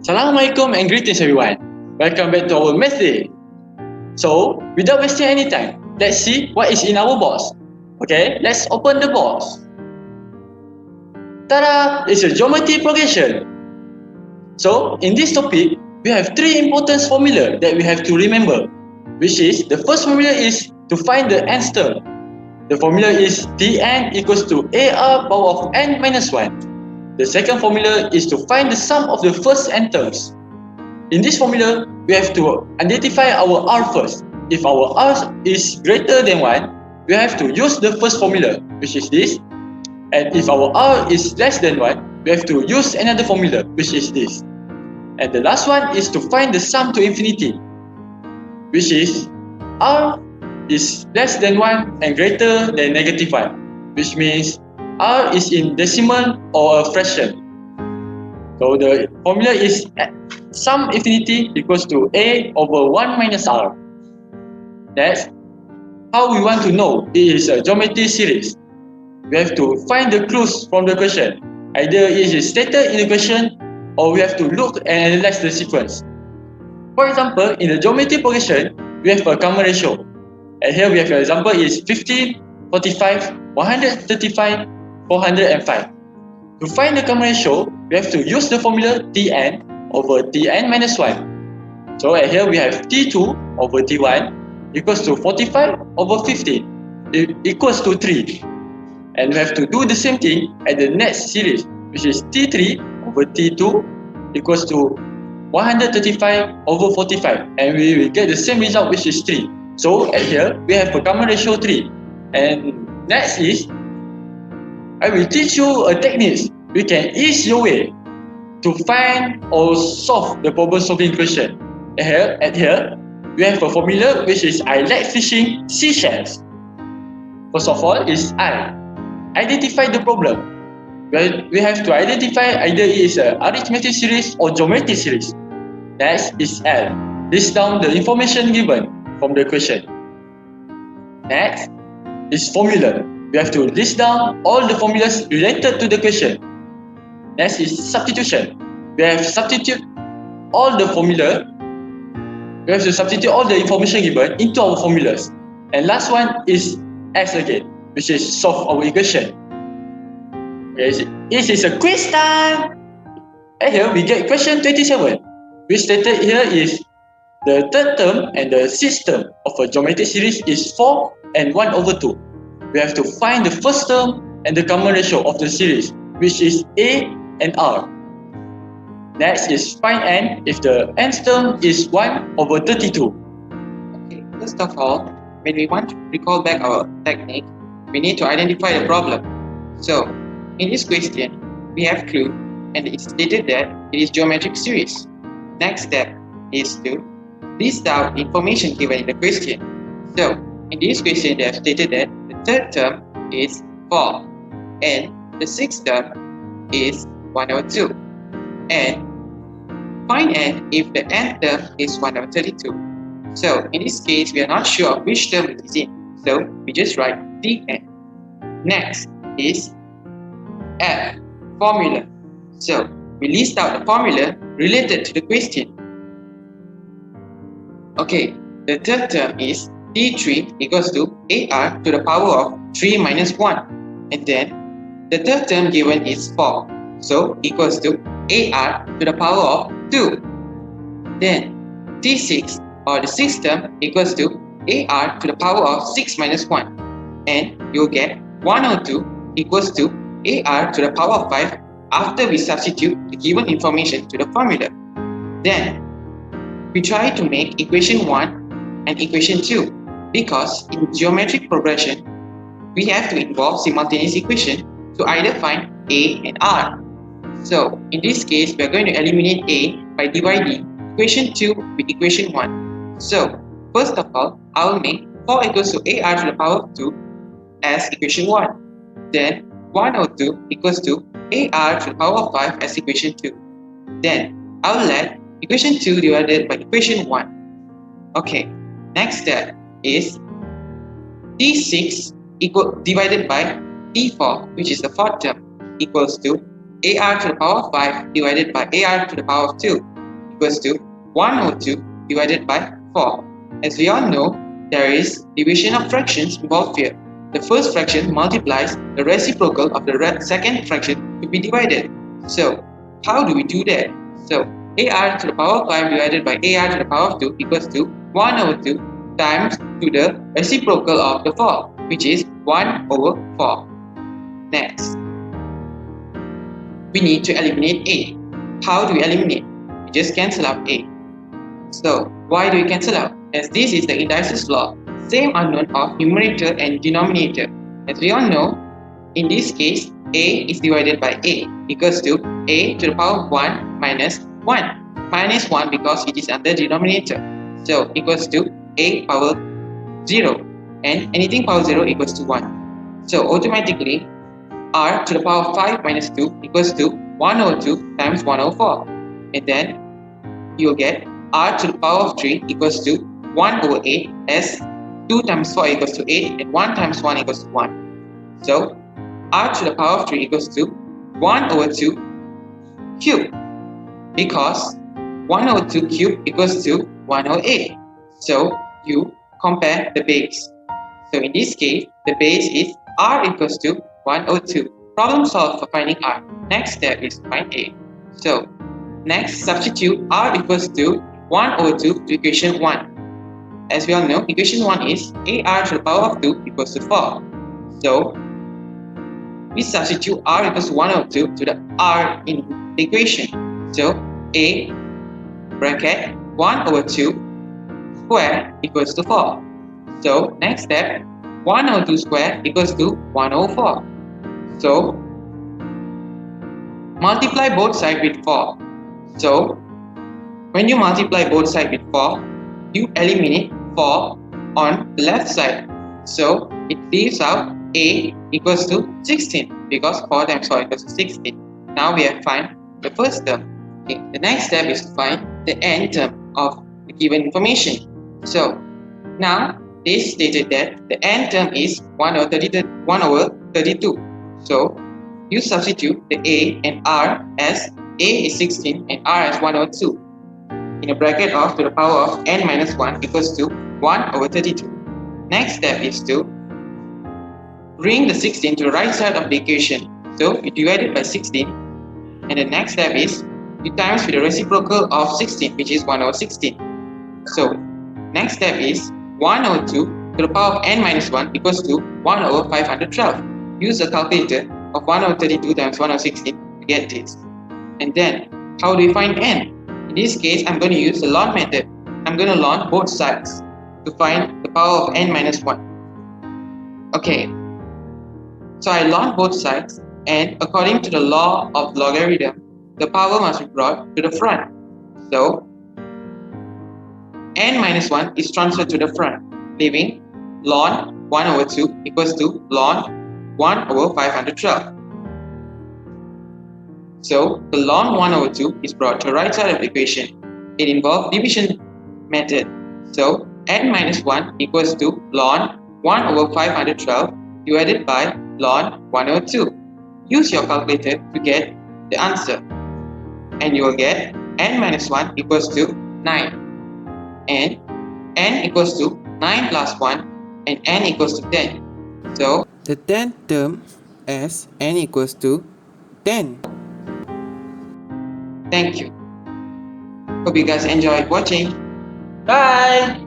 Assalamualaikum and greetings everyone. Welcome back to our math day. So, without wasting any time, let's see what is in our box. Okay, let's open the box. Tada! It's a geometry progression. So, in this topic, we have three important formula that we have to remember. Which is, the first formula is to find the nth term. The formula is Dn equals to AR power of n minus 1. The second formula is to find the sum of the first n terms. In this formula, we have to identify our r first. If our r is greater than 1, we have to use the first formula, which is this. And if our r is less than 1, we have to use another formula, which is this. And the last one is to find the sum to infinity, which is r is less than 1 and greater than negative 1, which means r is in decimal or a fraction. So the formula is sum infinity equals to a over 1 minus r. That's how we want to know it is a geometry series. We have to find the clues from the question. Either it is stated in the question or we have to look and analyze the sequence. For example, in the geometry progression, we have a common ratio. And here we have an example is 50, 45, 135, 405. To find the common ratio, we have to use the formula Tn over Tn minus 1. So here we have T2 over T1 equals to 45 over 50 equals to 3. And we have to do the same thing at the next series, which is T3 over T2 equals to 135 over 45. And we will get the same result, which is 3. So at here, we have a common ratio 3. And next is, I will teach you a technique we can ease your way to find or solve the problem solving question. At here, we have a formula which is I like fishing seashells. First of all is I. Identify the problem. We have to identify either it is an arithmetic series or geometry series. Next is L. List down the information given from the question. Next is formula. We have to list down all the formulas related to the question. Next is substitution. We have to substitute all the formula. We have to substitute all the information given into our formulas. And last one is S again, which is solve our equation. Okay, this is a quiz time. And here we get question 27. Which stated here is the third term and the sixth term of a geometric series is 4 and 1 over 2. We have to find the first term and the common ratio of the series, which is A and R. Next is find n if the nth term is 1 over 32. Okay, first of all, when we want to recall back our technique, we need to identify the problem. So, in this question, we have clue and it's stated that it is geometric series. Next step is to list out information given in the question. So, in this question, they have stated that the third term is 4 and the sixth term is 1 over 2. And find n if the nth term is 1 over 32. So, in this case, we are not sure which term it is in. So, we just write Dn. Next is F, formula. So, we list out the formula related to the question. Okay, the third term is T3 equals to AR to the power of 3 minus 1. And then, the third term given is 4. So, equals to AR to the power of 2. Then, T6 or the sixth term equals to AR to the power of 6 minus 1. And you'll get 1 over 2 equals to AR to the power of 5 after we substitute the given information to the formula. Then, we try to make equation 1 and equation 2 because in geometric progression, we have to involve simultaneous equation to either find A and R. So, in this case, we are going to eliminate A by dividing equation 2 with equation 1. So, first of all, I will make 4 equals to AR to the power of 2 as equation 1. Then, 1 over 2 equals to AR to the power of 5 as equation 2. Then, I will let equation 2 divided by equation 1. Okay, next step is T6 divided by T4, which is the fourth term, equals to AR to the power of 5 divided by AR to the power of 2. equals to 102 divided by 4. As we all know, there is division of fractions involved here. The first fraction multiplies the reciprocal of the second fraction to be divided. So, how do we do that? So, AR to the power of 5 divided by AR to the power of 2 equals to 1 over 2 times to the reciprocal of the 4, which is 1 over 4. Next, we need to eliminate A. How do we eliminate? We just cancel out A. So, why do we cancel out? As this is the indices law, same unknown of numerator and denominator. As we all know, in this case, A is divided by A equals to A to the power of 1 minus 1. Minus 1 because it is under denominator. So, equals to A power 0. And anything power 0 equals to 1. So, automatically, R to the power of 5 minus 2 equals to 1 over 2 times 1 over 4. And then, you'll get R to the power of 3 equals to 1 over 8 as 2 times 4 equals to 8 and 1 times 1 equals to 1. So, R to the power of 3 equals to 1 over 2 cube, because 1 over 2 cube equals to 1 over 8. So, you compare the base. So, in this case, the base is R equals to 1 over 2. Problem solved for finding R. Next step is to find A. So, next, substitute R equals to 1 over 2 to equation 1. As we all know, equation 1 is AR to the power of 2 equals to 4. So, we substitute R equals to 1 over 2 to the R in the equation. So, A bracket 1 over 2 square equals to 4. So, next step, 1 over 2 square equals to 1 over 4. So, multiply both sides with 4. So, when you multiply both sides with 4, you eliminate 4 on the left side. So, it leaves out A equals to 16 because 4 times 4 equals to 16. Now we have found the first term. Okay. The next step is to find the nth term of the given information. So, now they stated that the nth term is 1 over 32. So, you substitute the A and R as A is 16 and R as 1 over 2 in a bracket of to the power of n minus 1 equals to 1 over 32. Next step is to bring the 16 to the right side of the equation. So, you divide it by 16, and the next step is you times with the reciprocal of 16, which is 1 over 16. So, next step is 1 over 2 to the power of n minus 1 equals to 1 over 512. Use the calculator of 1 over 32 times 1 over 16 to get this. And then, how do we find n? In this case, I'm going to use the ln method. I'm going to ln both sides to find the power of n minus 1. Okay, so I ln both sides, and according to the law of logarithm, the power must be brought to the front. So, n minus 1 is transferred to the front, leaving ln 1 over 2 equals to ln 1 over 512. So, the ln 1 over 2 is brought to the right side of the equation. It involves division method. So, n minus 1 equals to ln 1 over 512 divided by ln 1 over 2. Use your calculator to get the answer. And you will get n minus 1 equals to 9. And n equals to 9 plus 1 and n equals to 10. So, the 10th term as n equals to 10. Thank you. Hope you guys enjoyed watching. Bye!